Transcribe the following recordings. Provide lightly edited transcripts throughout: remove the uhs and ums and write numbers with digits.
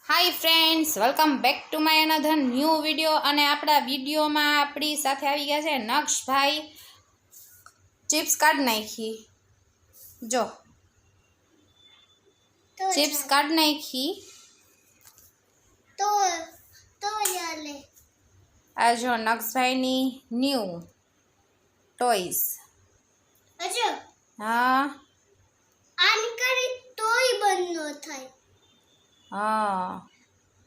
Hi friends, welcome back to my another new video. અને આપણા વિડીયોમાં આપણી સાથે આવી ગયા છે નક્ષભાઈ। ચિપ્સ કાઢ નાખી, જો ચિપ્સ કાઢ નાખી તો લે આ જો નક્ષભાઈની ન્યૂ ટોયસ। અજો હા આન કરી તોય બંધ ન થાય। હા,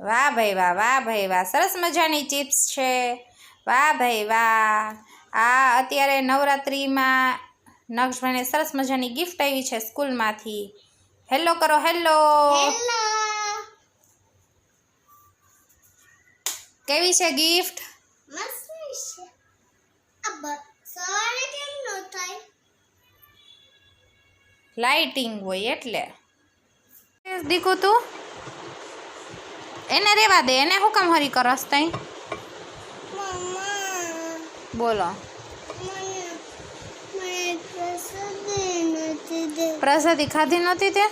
વાહ ભાઈ વાહ, વાહ ભાઈ વાહ, સરસ મજાની ચિપ્સ છે। વાહ ભાઈ વાહ। આ અત્યારે નવરાત્રિમાં નક્ષભાઈને સરસ મજાની ગિફ્ટ આવી છે સ્કૂલમાંથી। હેલો કરો, હેલો। હેલો, કેવી છે ગિફ્ટ? મસ્ત છે। અબ સવારે કેમ ન થાય? લાઇટિંગ હોય એટલે। દીકુ તું એને રેવા દે, એને હું કામ હરી કરસ તઈ? મમ્મા બોલો, મને પ્રસાદી નથી દે। પ્રસાદી ખાધી નહોતી તે?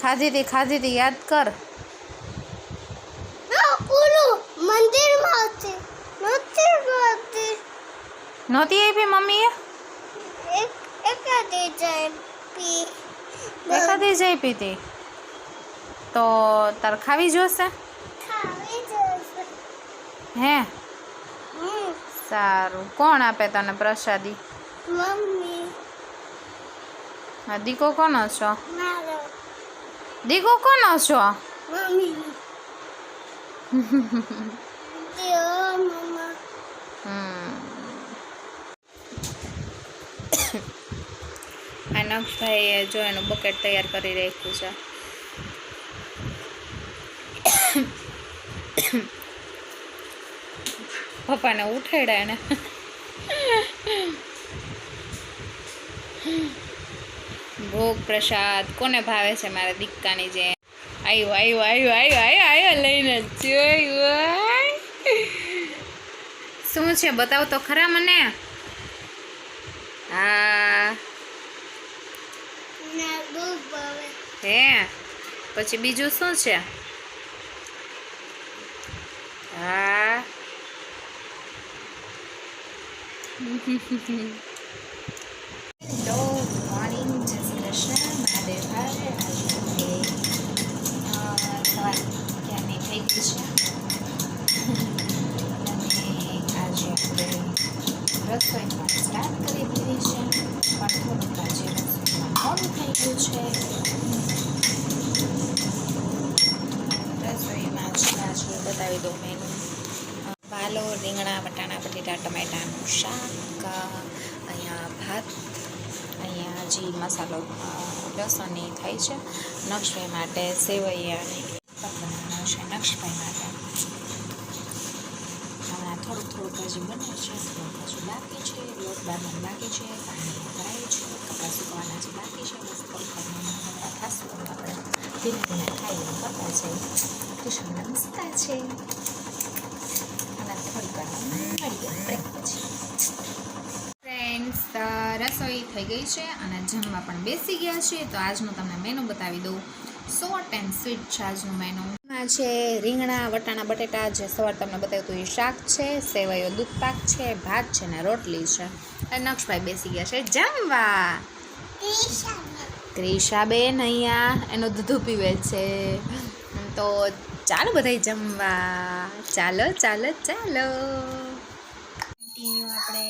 ખાધી હતી યાદ કર। ઓલું મંદિરમાં હતી, નહોતી આપી મમ્મીએ? એકાદી જાય પી એકાદી જ આપી હતી તો તાર ખાવી જોશે ખાવી જશે। હે? સારું, કોણ આપે તને પ્રસાદી? મમ્મી હા, દીકો કોનો છો? મારો દીકો કોનો છો? મમ્મી દિયો મમ્મા આ નક્ષભાઈએ જો એનું બકેટ તૈયાર કરી રાખ્યું છે। પપ્પાને ઉઠાડ્યા એને। ભોગ પ્રસાદ કોને ભાવે છે મારા દીકરાની જે? આવ્યો લઈને જોયું। શું છે બતાવ તો ખરા મને। હા ના બહુ ભાવે। હે, પછી બીજું શું છે? હા હેલો મોર્નિંગ, જય શ્રી કૃષ્ણ, મહાદેવ હર। આજે સવાર ક્યાંની થઈ ગઈ છે અને આજે આપણે રસોઈમાં સ્ટાર્ટ કરી દીધી છે, પણ થોડુંક આજે રસોઈમાં મોડું થઈ ગયું છે। રસોઈમાં છે આજે બતાવી દઉં મેનુ। વાલો, રીંગણા, વટાણા, બટેટા, ટમેટાનું શાક, અહીંયા ભાત, અહીંયા જે મસાલો લસણની થાય છે। નક્ષભાઈ માટે સેવૈયાની બનાવવાનો છે, નક્ષભાઈ માટે હમણાં થોડુંક હજી બને છે, થોડુંક હજુ બાકી છે, લોટ બાંધવાનું બાકી છે, પાણી ભરાયું છે, કપડાં સુકવાના જે બાકી છે, બસ કપડાં ખાશું આપણે ધીમે ધીમે ખાઈ કરતા છે। ટ્યુશન નમસ્કાર છે અને થોડીક વાર મળીએ બ્રેક પછી। ફ્રેન્ડ્સ, રસોઈ થઈ ગઈ છે અને જમવા પણ બેસી ગયા છે। તો આજનું તમને મેનુ બતાવી દઉં। શોર્ટ એન્ડ સ્વીટ છે આજનું મેનુ। એમાં છે રીંગણા, વટાણા, બટેટા, જે સવાર તમને બતાવ્યું હતું એ શાક છે, સેવૈયો દૂધ પાક છે, ભાત છે ને રોટલી છે। અને નક્ષભાઈ બેસી ગયા છે જમવા। ક્રિશાબેન અહીંયા એનું દૂધ પીવે છે। તો ચાલો બધાય જમવા, ચાલો ચાલો ચાલો। કન્ટિન્યુ આપણે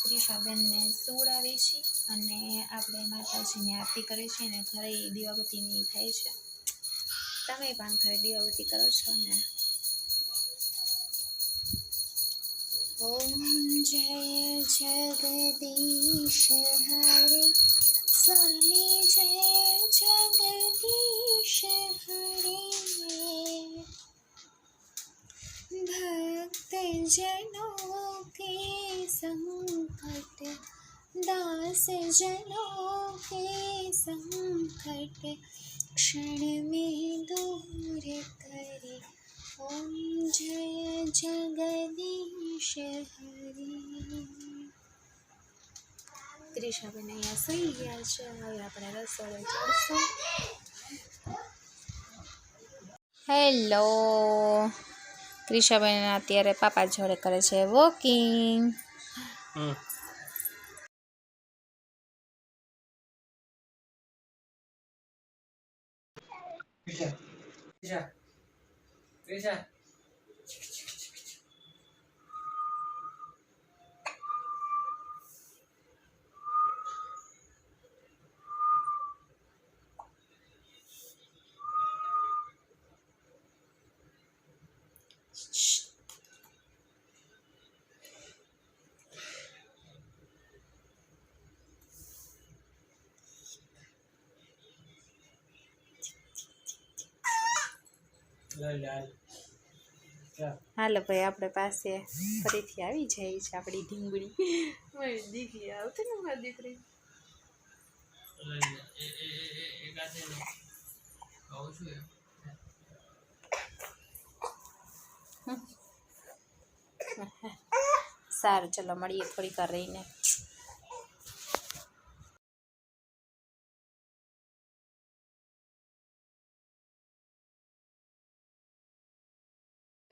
ક્રિશાબેનને સુવડાવીએ છીએ અને આપણે માતાજીની આરતી કરીએ છીએ અને ઘરે દીવાબત્તીની થાય છે। તમે પણ ઘરે દીવાબત્તી કરો છો ને? ઓમ જય જગદીશ હરે, સ્વામી જય જગદીશ હરે, भक्त जनों के संकट, दास जनों के संकट, क्षण में दूर करे, ओम जय जगदीश हरे। ત્રિશાબેન અહીંયા સુઈ ગયા છે। હવે આપણે રસોડે ચડશું। હેલો, ક્રિશાબેન અત્યારે પાપા જોડે કરે છે વોકિંગ. હાલો ભાઈ, આપણે પાસે ફરીથી આવી જાય છે આપણી ઢીંગડી. મારી દીકરી આવતી ને, મારી દીકરી સારું, ચલો મળીએ થોડીક વાર રહીને.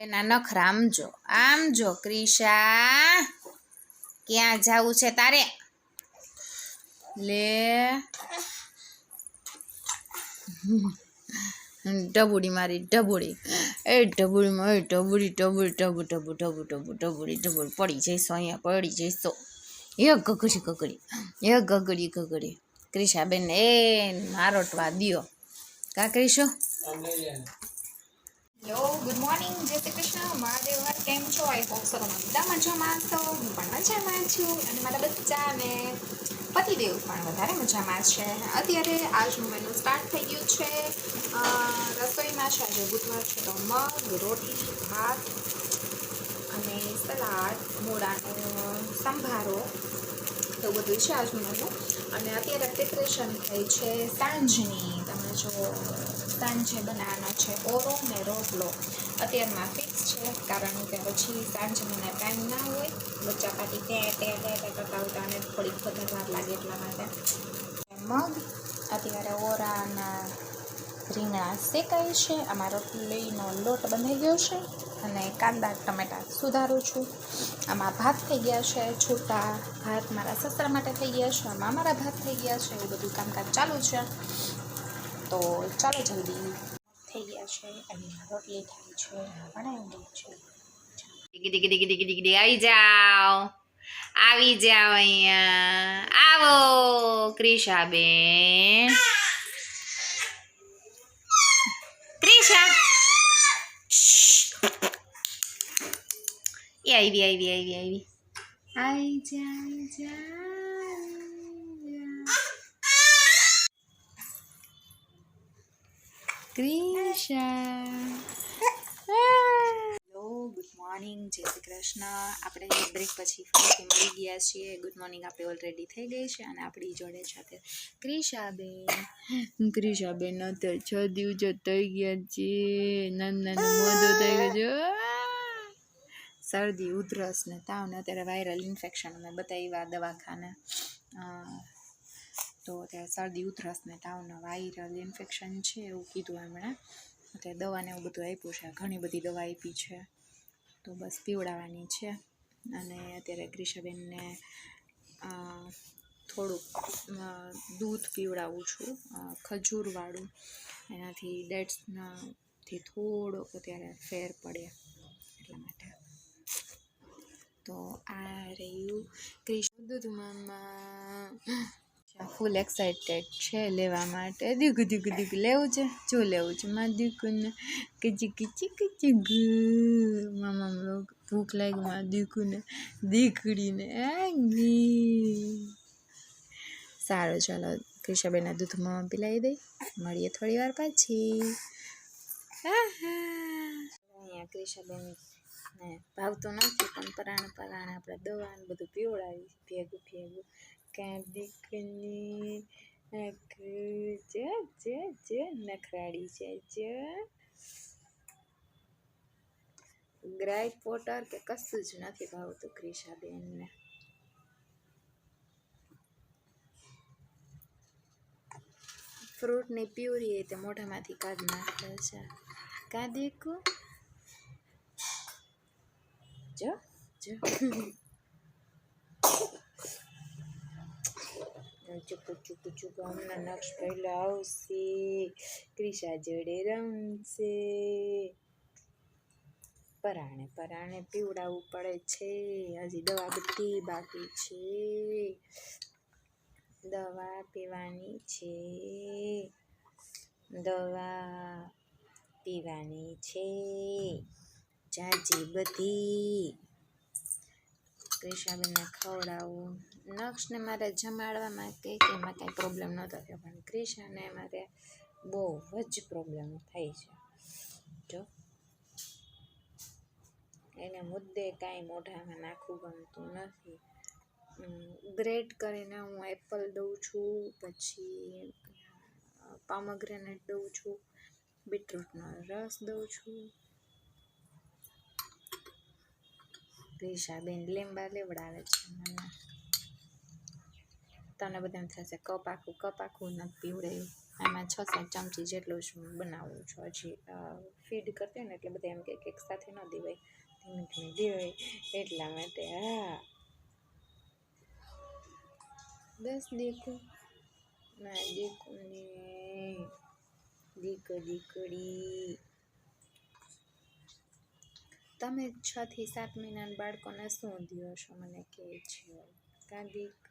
એના નખરા આમ જો ક્રિશા, ક્યાં જાવું છે તારે? લે ઢબુડી મારી ઢબુડી, એ ઢબુડીમાં એ ઢબુડી ઢબુડી ઢબુ ઢબુ ઢબુ ઢબુ ઢબુડી ઢબુડી પડી જઈશો, અહીંયા પડી જઈશો. એ ગગડી ક્રિશાબેન એ મારોટવા દ્યો કા ક્રિશો. હેલો, ગુડ મોર્નિંગ, જય શ્રી કૃષ્ણ, મહાદેવ હર, કેમ છો? આઈ હોપ સો તમે બધા મજામાં છો. હું પણ મજામાં છું અને મારા બચ્ચા અને પતિદેવ પણ વધારે મજામાં છે. અત્યારે આજનું મેનુ સ્ટાર્ટ થઈ ગયું છે. રસોઈમાં છે આજે બુધવાર છે તો મગ, રોટલી, ભાત અને સલાડ, મૂળાનો સંભારો, એવું બધું છે આજનું મેનુ. અને અત્યારે પ્રિપરેશન થઈ છે સાંજની. તમે જો સાંજે બનાવવાનો છે ઓરો ને રોટલો. અત્યારમાં ફિક્સ છે કારણ કે પછી સાંજે મને ટાઈમ ના હોય, બચ્ચા પાટી તે કરતા હોય તો આને થોડીક વધારે વાર લાગે એટલા માટે. મગ અત્યારે ઓરાના રીંગણા શેકાય છે. આમાં રોટલીનો લોટ બંધાઈ ગયો છે અને કાંદા ટમેટા સુધારું છું. આમાં ભાત થઈ ગયા છે છૂટા, ભાત મારા સસરા માટે થઈ ગયા છે, આમાં મારા ભાત થઈ ગયા છે. એવું બધું કામકાજ ચાલુ છે. તો ચાલો જલ્દી થઈ ગયા છે અને રોટલી થાય છે, બનાવી છે. આવી જાઓ અહીંયા, આવો ક્રિશાબેન. ક્રિશા એ આવી જા. ક્રિશા, હેલો, ગુડ મોર્નિંગ, જય શ્રી કૃષ્ણ. આપણે બ્રેક પછી ફરીથી મળી ગયા છીએ. ગુડ મોર્નિંગ આપણે ઓલરેડી થઈ ગઈ છે અને આપણી જોડે સાથે ક્રિશાબેન અત્યારે 6 દિવસ થઈ ગયા છે. નાનું મોઢું થઈ ગયું છે. શરદી, ઉધરસ ને તાવ ને અત્યારે વાયરલ ઇન્ફેક્શન અમે બતાવ્યા દવાખાને. તો અત્યારે શરદી, ઉધરસ ને તાવનો વાયરલ ઇન્ફેક્શન છે એવું કીધું એમણે. અત્યારે દવાને એવું બધું આપ્યું છે, ઘણી બધી દવા આપી છે, તો બસ પીવડાવવાની છે. અને અત્યારે ક્રિશાબેનને થોડુંક દૂધ પીવડાવું છું, ખજૂરવાળું. એનાથી ડેટ્સથી થોડોક અત્યારે ફેર પડે એટલા માટે. તો આ રહ્યું ક્રિશા દૂધ મામા. ફૂલ એક્સાઇટેડ છે લેવા માટે. દીકુ લેવું છે, જો લેવું છે મારા દીકુને. કીચી મામા ભૂખ લાગી મારા દીકુને, દીકરીને. સારું, ચાલો ક્રિશાબેનના દૂધમાં પીલાવી દઈ, મળીએ થોડી વાર પછી. અહીંયા ક્રિશાબેન ને ભાવતું નથી પણ પરાણે આપણે દવા ને બધું પીવડાવી ભેગું. કાં દીકની નખરાડી છે. ગ્રાઇપ વોટર કે કશું જ નથી ભાવતું ક્રિશાબેનને. ફ્રૂટની પ્યુરી તે મોઢામાંથી કાઢી નાખે છે. કા દેખો જો જો ચૂકુ ચૂકુ ચૂકુ હમણાં નક્ષ પહેલો આવશે ક્રિશા જોડે રમશે પરાણે પરાણે પીવડાવવું પડે છે હજી દવા બધી બાકી છે દવા પીવાની છે દવા પીવાની છે જાજી બધી ક્રિશાબેનને ખવડાવું નક્ષને મારે જમાડવામાં કે એમાં કાંઈ પ્રોબ્લેમ નહોતો થયો પણ ક્રિશાને મારે બહુ જ પ્રોબ્લેમ થાય છે જો એને મુદ્દે કાંઈ મોઢામાં નાખવું ગમતું નથી ગ્રેટ કરીને હું એપલ દઉં છું પછી પોમગ્રેનેટ દઉં છું બીટરૂટનો રસ દઉં છું ક્રિશાબેન લીંબા લેવડાવે છે મને તને બધાને થશે કપ આખું નથી પીવડાયું આમાં 6-7 ચમચી જેટલું જ બનાવું છું હજી ફીડ કરતી હોય ને એટલે બધા એમ કે એક સાથે ન દેવાય ધીમે ધીમે દેવાય એટલા માટે હા બસ દેખો ના દેખો ને દીકરી તમે 6 થી 7 મહિનાના બાળકોને શું દો છો મને કહે છે કાંદીક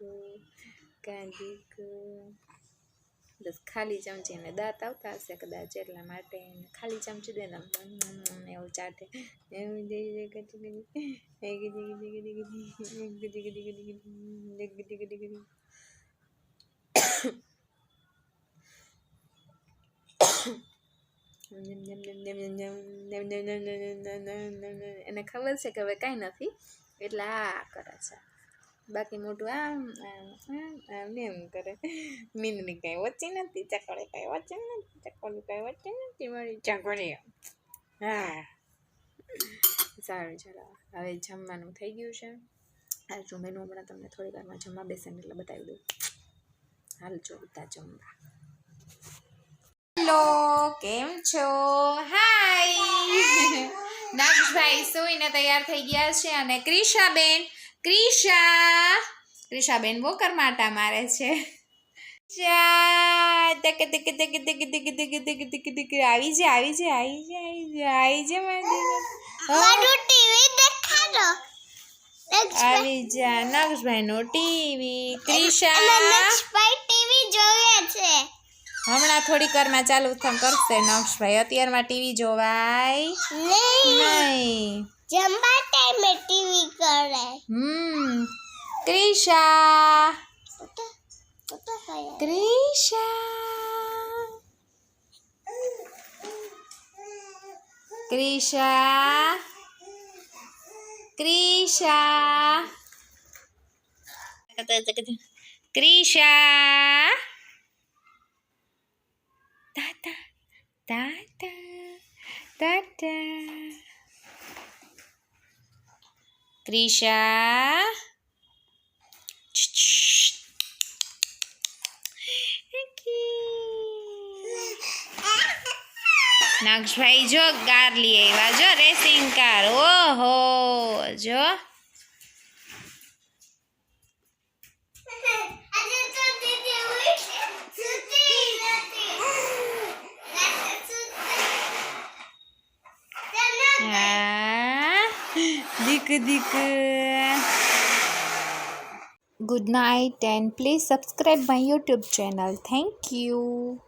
બસ ખાલી ચમચી એને દાંત આવતા હશે કદાચ એટલા માટે ખાલી ચમચી દે ને એવું ચાટે એવું એને ખબર છે કે હવે કાંઈ નથી એટલે આ કરે છે બાકી મોટું આમ એમ કરે મીંદની કાંઈ ઓછી નથી ચકોડી કાંઈ ઓછી નથી ચકોડી કાંઈ ઓછી નથી મારી ચકોડી હા સારું ચાલો હવે જમવાનું થઈ ગયું છે આ જો મેનુ હમણાં તમને થોડી વારમાં જમવા બેસે એટલે બતાવી દઉં હાલ જો બધા જમવા હેલો કેમ છો હાય નક્ષભાઈ સોઈને તૈયાર થઈ ગયા છે અને ક્રિશાબેન વોકર માટા મારે છે આવી જા નક્ષભાઈ નો ટીવી ક્રિશા ટીવી જોઈએ છે હમણાં થોડીક વારમાં ચાલુ કરશે નક્ષભાઈ અત્યારમાં ટીવી જોવાય નહીં જમવા ટાઈમે ટીવી કરે ક્રિશા ક્રિશા નક્ષભાઈ જો કાર લઈ આવ્યા જો રેસિંગ કાર ઓહો જો દીક good night and please subscribe my YouTube channel. Thank you.